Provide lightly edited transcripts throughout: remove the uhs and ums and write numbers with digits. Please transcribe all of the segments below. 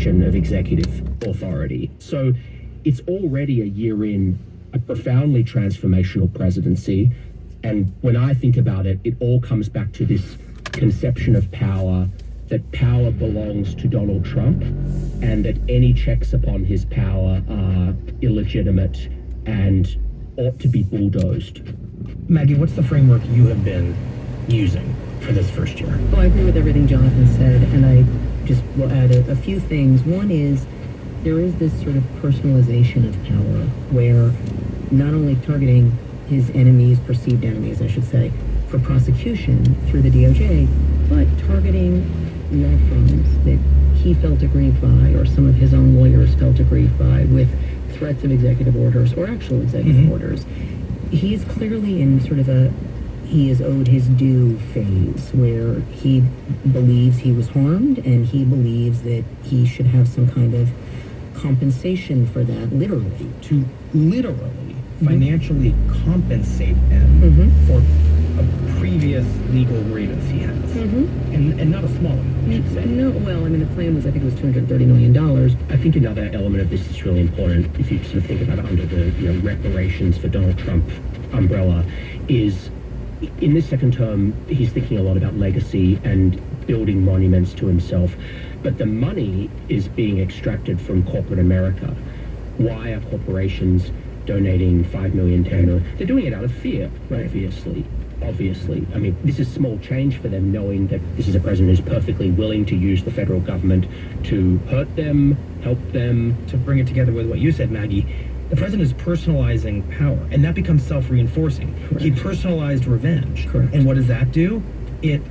expression of executive authority. So it's already a year in a profoundly transformational presidency. And when I think about it, it all comes back to this conception of power, that power belongs to Donald Trump, and that any checks upon his power are illegitimate and ought to be bulldozed. Maggie, what's the framework you have been using for this first year? Well, I agree with everything Jonathan said, and I just will add a few things. One is there is this sort of personalization of power where not only targeting his enemies, perceived enemies, I should say, for prosecution through the DOJ, but targeting law firms that he felt aggrieved by, or some of his own lawyers felt aggrieved by, with threats of executive orders or actual executive orders. He's clearly in sort of he is owed his due phase where he believes he was harmed and he believes that he should have some kind of compensation for that, literally. To literally financially compensate them for a previous legal grievance he has. And not a small amount, I should say. No, well, I mean, the plan was, I think it was $230 million. I think another element of this is really important, if you sort of think about it under the reparations for Donald Trump umbrella, is in this second term, he's thinking a lot about legacy and building monuments to himself. But the money is being extracted from corporate America. Why are corporations donating $5 million, $10 million? They're doing it out of fear, obviously. I mean, this is small change for them, knowing that this is a president who's perfectly willing to use the federal government to hurt them, help them. To bring it together with what you said, Maggie, the president is personalizing power, and that becomes self-reinforcing. He personalized revenge. Correct. And what does that do? It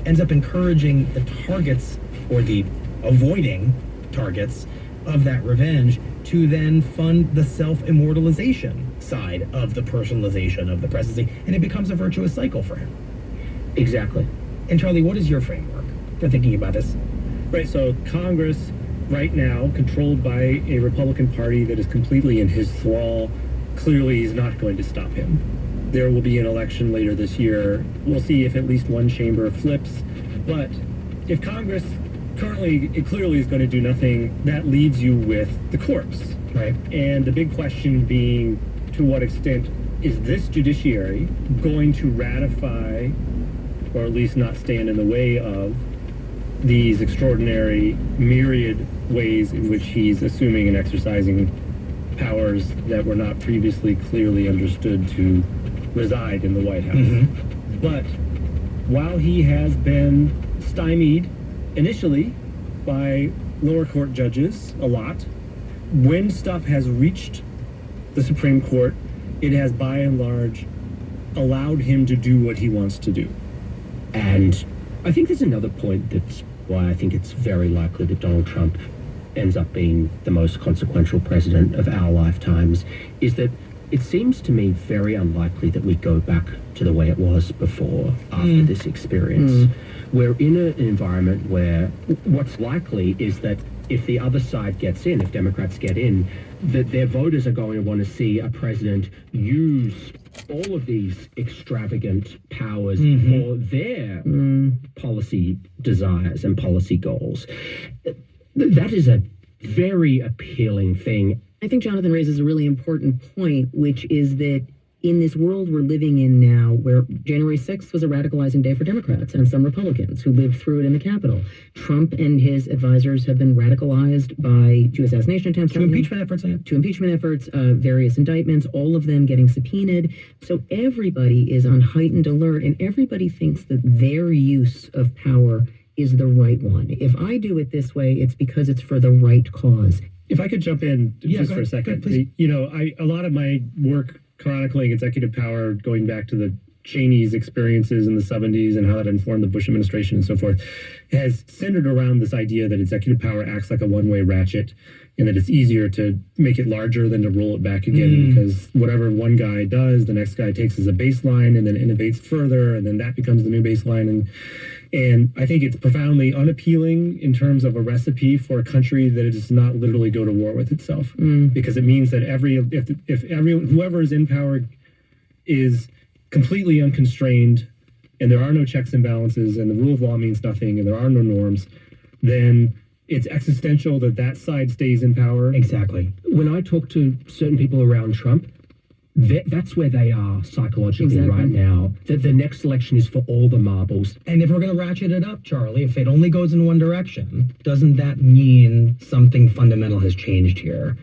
ends up encouraging the targets, or the avoiding targets of that revenge, to then fund the self-immortalization side of the personalization of the presidency, and it becomes a virtuous cycle for him. Exactly. And Charlie, what is your framework for thinking about this? Right, so Congress right now, controlled by a Republican Party that is completely in his thrall, clearly is not going to stop him. There will be an election later this year. We'll see if at least one chamber flips. But if Congress currently, it clearly is going to do nothing, that leaves you with the courts. Right. And the big question being, to what extent is this judiciary going to ratify, or at least not stand in the way of, these extraordinary myriad ways in which he's assuming and exercising powers that were not previously clearly understood to reside in the White House. But while he has been stymied initially by lower court judges a lot, when stuff has reached the Supreme Court, it has by and large allowed him to do what he wants to do. And I think there's another point that's why I think it's very likely that Donald Trump ends up being the most consequential president of our lifetimes, is that it seems to me very unlikely that we go back to the way it was before after this experience. We're in an environment where what's likely is that if the other side gets in, if Democrats get in, that their voters are going to want to see a president use all of these extravagant powers for their policy desires and policy goals. That is a very appealing thing. I think Jonathan raises a really important point, which is that in this world we're living in now, where January 6th was a radicalizing day for Democrats and some Republicans who lived through it in the Capitol. Trump and his advisors have been radicalized by two assassination attempts. Two impeachment efforts. Two impeachment efforts, various indictments, all of them getting subpoenaed. So everybody is on heightened alert, and everybody thinks that their use of power is the right one. If I do it this way, it's because it's for the right cause. If I could jump in just for a second. A lot of my work chronicling executive power, going back to the Cheney's experiences in the 70s and how that informed the Bush administration and so forth, has centered around this idea that executive power acts like a one-way ratchet, and that it's easier to make it larger than to roll it back again, because whatever one guy does, the next guy takes as a baseline and then innovates further, and then that becomes the new baseline. And I think it's profoundly unappealing in terms of a recipe for a country that does not literally go to war with itself, because it means that whoever is in power is completely unconstrained, and there are no checks and balances, and the rule of law means nothing, and there are no norms, then it's existential that that side stays in power. Exactly. When I talk to certain people around Trump, that's where they are psychologically Exactly. right now. That the next election is for all the marbles. And if we're going to ratchet it up, Charlie, if it only goes in one direction, doesn't that mean something fundamental has changed here?